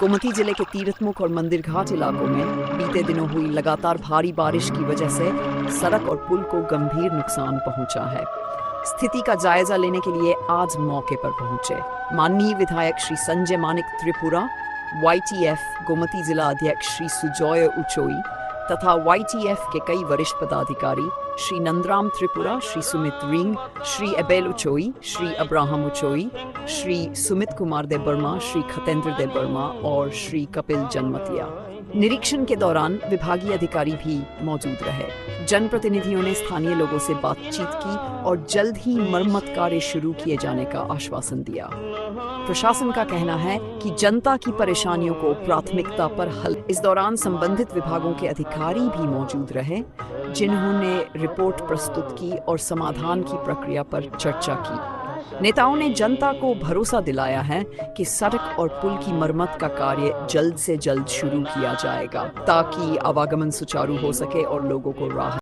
गोमती जिले के तीर्थमुख और मंदिर घाट इलाकों में बीते दिनों हुई लगातार भारी बारिश की वजह से सड़क और पुल को गंभीर नुकसान पहुंचा है। स्थिति का जायजा लेने के लिए आज मौके पर पहुंचे माननीय विधायक श्री संजय मानिक त्रिपुरा, YTF गोमती जिला अध्यक्ष श्री सुजॉय उचोई तथा YTF के कई वरिष्ठ पदाधिकारी श्री नंदराम त्रिपुरा, श्री सुमित रिंग, श्री एबेल उचोई, श्री अब्राहम उचोई, श्री सुमित कुमार देव वर्मा, श्री खतेंद्र देव वर्मा और श्री कपिल जनमतिया। निरीक्षण के दौरान विभागीय अधिकारी भी मौजूद रहे। जनप्रतिनिधियों ने स्थानीय लोगों से बातचीत की और जल्द ही मरम्मत कार्य शुरू किए जाने का आश्वासन दिया। प्रशासन का कहना है कि जनता की परेशानियों को प्राथमिकता पर हल। इस दौरान संबंधित विभागों के अधिकारी भी मौजूद रहे, जिन्होंने रिपोर्ट प्रस्तुत की और समाधान की प्रक्रिया पर चर्चा की। नेताओं ने जनता को भरोसा दिलाया है कि सड़क और पुल की मरम्मत का कार्य जल्द से जल्द शुरू किया जाएगा ताकि आवागमन सुचारू हो सके और लोगों को राहत